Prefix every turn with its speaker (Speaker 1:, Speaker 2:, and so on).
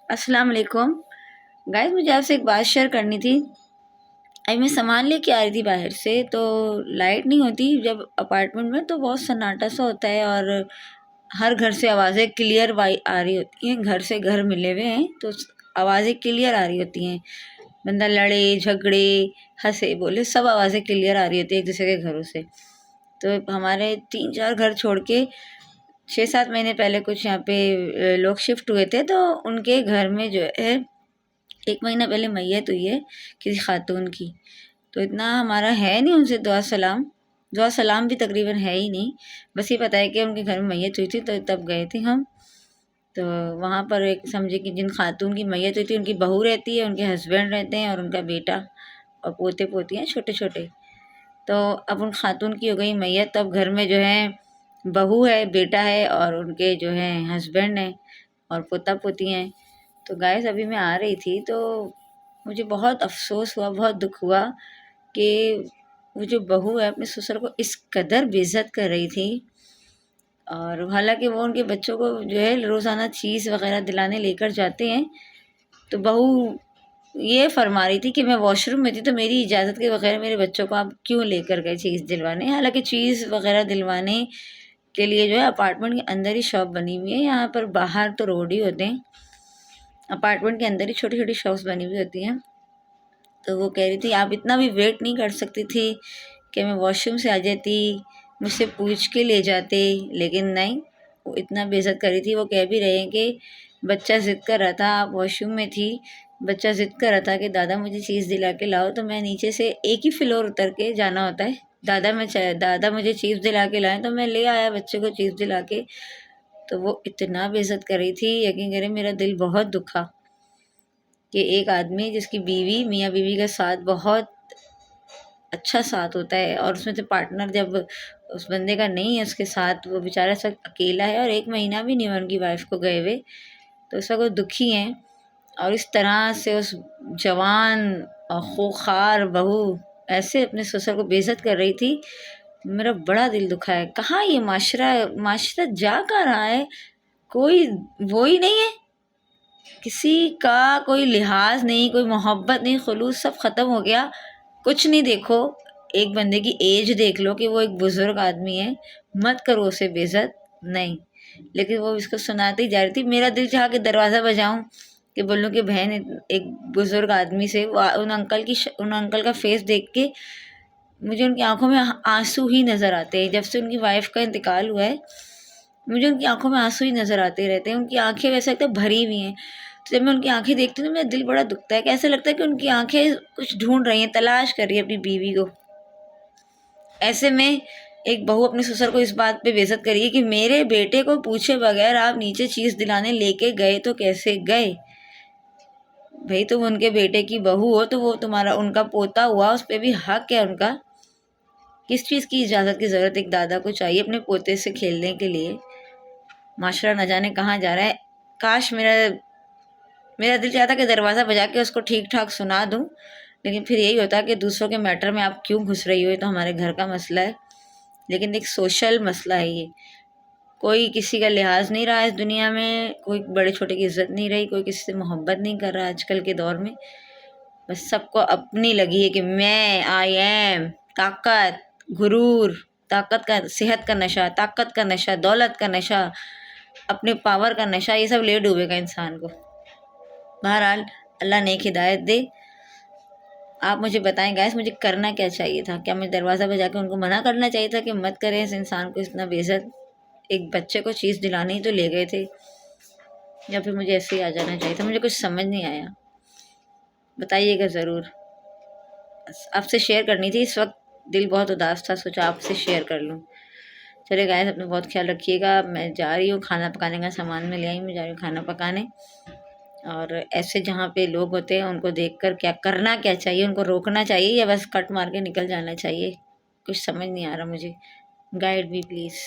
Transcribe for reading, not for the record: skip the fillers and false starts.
Speaker 1: السلام علیکم گائز، مجھے آپ سے ایک بات شیئر کرنی تھی۔ ابھی میں سامان لے کے آ رہی تھی باہر سے، تو لائٹ نہیں ہوتی جب اپارٹمنٹ میں، تو بہت سناٹا سا ہوتا ہے اور ہر گھر سے آوازیں کلیئر آ رہی ہوتی ہیں۔ گھر سے گھر ملے ہوئے ہیں تو آوازیں کلیئر آ رہی ہوتی ہیں۔ بندہ لڑے جھگڑے ہنسے بولے سب آوازیں کلیئر آ رہی ہوتی ہیں ایک دوسرے کے گھروں سے۔ تو ہمارے 3-4 گھر چھوڑ کے 6-7 مہینے پہلے کچھ یہاں پہ لوگ شفٹ ہوئے تھے، تو ان کے گھر میں جو ہے 1 مہینہ پہلے میت ہوئی ہے کسی خاتون کی۔ تو اتنا ہمارا ہے نہیں ان سے دعا سلام بھی تقریباً ہے ہی نہیں، بس یہ پتہ ہے کہ ان کے گھر میں میت ہوئی تھی، تو تب گئے تھے ہم۔ تو وہاں پر ایک سمجھے کہ جن خاتون کی میت ہوئی تھی ان کی بہو رہتی ہے، ان کے ہسبینڈ رہتے ہیں اور ان کا بیٹا اور پوتے پوتی ہیں چھوٹے چھوٹے۔ تو اب ان خاتون کی ہو گئی میت، تو اب گھر میں جو ہے بہو ہے، بیٹا ہے اور ان کے جو ہیں ہسبینڈ ہیں اور پوتا پوتی ہیں۔ تو گائز ابھی میں آ رہی تھی تو مجھے بہت افسوس ہوا، بہت دکھ ہوا کہ وہ جو بہو ہے اپنے سسر کو اس قدر بے عزت کر رہی تھی، اور حالانکہ وہ ان کے بچوں کو جو ہے روزانہ چیز وغیرہ دلانے لے کر جاتے ہیں، تو بہو یہ فرما رہی تھی کہ میں واش روم میں تھی تو میری اجازت کے بغیر میرے بچوں کو آپ کیوں لے کر گئے چیز دلوانے۔ حالانکہ چیز وغیرہ دلوانے کے لیے جو ہے اپارٹمنٹ کے اندر ہی شاپ بنی ہوئی ہے، یہاں پر باہر تو روڈ ہی ہوتے ہیں، اپارٹمنٹ کے اندر ہی چھوٹی چھوٹی شاپس بنی ہوئی ہوتی ہیں۔ تو وہ کہہ رہی تھی آپ اتنا بھی ویٹ نہیں کر سکتی تھی کہ میں واش روم سے آ جاتی، مجھ سے پوچھ کے لے جاتے، لیکن نہیں، وہ اتنا بے عزت کر رہی تھی۔ وہ کہہ بھی رہے ہیں کہ بچہ ضد کر رہا تھا، آپ واش روم میں تھی، بچہ ضد کر رہا تھا کہ دادا مجھے چیز دلا کے لاؤ، تو میں نیچے سے ایک ہی فلور اتر کے جانا ہوتا ہے، دادا مجھے چیز دلا کے لائیں، تو میں لے آیا بچے کو چیز دلا کے۔ تو وہ اتنا بے عزت کر رہی تھی، یقین کریں میرا دل بہت دکھا کہ ایک آدمی جس کی بیوی میاں بیوی کا ساتھ بہت اچھا ساتھ ہوتا ہے، اور اس میں سے پارٹنر جب اس بندے کا نہیں ہے اس کے ساتھ، وہ بیچارہ سب اکیلا ہے اور 1 مہینہ بھی نہیں ہوا ان کی وائف کو گئے ہوئے، تو اس وقت وہ دکھی ہیں، اور اس طرح سے اس جوان اور خوخار بہو ایسے اپنے سسر کو بے عزت کر رہی تھی، میرا بڑا دل دکھا ہے۔ کہاں یہ معاشرہ جا کہاں رہا ہے؟ کوئی وہی نہیں ہے، کسی کا کوئی لحاظ نہیں، کوئی محبت نہیں، خلوص سب ختم ہو گیا۔ کچھ نہیں، دیکھو ایک بندے کی ایج دیکھ لو کہ وہ ایک بزرگ آدمی ہے، مت کرو اسے بے عزت، نہیں، لیکن وہ اس کو سناتے ہی جا رہی تھی۔ میرا دل چاہا کہ دروازہ بجاؤں کہ بولوں کہ بہن ایک بزرگ آدمی سے، ان انکل کا فیس دیکھ کے مجھے ان کی آنکھوں میں آنسو ہی نظر آتے ہیں۔ جب سے ان کی وائف کا انتقال ہوا ہے مجھے ان کی آنکھوں میں آنسو ہی نظر آتے رہتے ہیں، ان کی آنکھیں ویسے لگتا ہے بھری ہوئی ہیں، تو جب میں ان کی آنکھیں دیکھتی ہوں تو میرا دل بڑا دکھتا ہے کہ ایسا لگتا ہے کہ ان کی آنکھیں کچھ ڈھونڈ رہی ہیں، تلاش کر رہی ہیں اپنی بیوی کو۔ ایسے میں ایک بہو اپنے سسر کو اس بات پہ بے عزت کریے کہ میرے بیٹے کو پوچھے بغیر آپ نیچے چیز دلانے لے کے گئے تو کیسے گئے؟ بھئی تم ان کے بیٹے کی بہو ہو تو وہ تمہارا ان کا پوتا ہوا، اس پہ بھی حق ہے ان کا۔ کس چیز کی اجازت کی ضرورت ایک دادا کو چاہیے اپنے پوتے سے کھیلنے کے لیے؟ معاشرہ نہ جانے کہاں جا رہا ہے۔ کاش میرا دل چاہتا کہ دروازہ بجا کے اس کو ٹھیک ٹھاک سنا دوں، لیکن پھر یہی ہوتا کہ دوسروں کے میٹر میں آپ کیوں گھس رہی ہو، یہ تو ہمارے گھر کا مسئلہ ہے۔ لیکن ایک سوشل مسئلہ ہے یہ، کوئی کسی کا لحاظ نہیں رہا اس دنیا میں، کوئی بڑے چھوٹے کی عزت نہیں رہی، کوئی کسی سے محبت نہیں کر رہا آج کل کے دور میں، بس سب کو اپنی لگی ہے کہ میں آئی ایم، طاقت، غرور، طاقت کا، صحت کا نشہ، طاقت کا نشہ، دولت کا نشہ، اپنے پاور کا نشہ، یہ سب لے ڈوبے گا انسان کو۔ بہرحال اللہ نیک ہدایت دے۔ آپ مجھے بتائیں گائز مجھے کرنا کیا چاہیے تھا؟ کیا مجھے دروازہ بجا کے ان کو منع کرنا چاہیے تھا کہ مت کریں اس انسان کو اتنا بے عزت؟ ایک بچے کو چیز دلانے ہی تو لے گئے تھے، یا پھر مجھے ایسے ہی آ جانا چاہیے تھا؟ مجھے کچھ سمجھ نہیں آیا، بتائیے گا ضرور۔ آپ سے شیئر کرنی تھی، اس وقت دل بہت اداس تھا، سوچا آپ سے شیئر کر لوں۔ چلے گائز اپنا بہت خیال رکھیے گا، میں جا رہی ہوں کھانا پکانے کا سامان میں لے آئی، میں جا رہی ہوں کھانا پکانے، اور ایسے جہاں پہ لوگ ہوتے ہیں ان کو دیکھ کر کرنا کیا چاہیے؟ ان کو روکنا چاہیے یا بس کٹ مار کے نکل جانا چاہیے؟ کچھ سمجھ نہیں آ رہا مجھے، گائیڈ بھی پلیز۔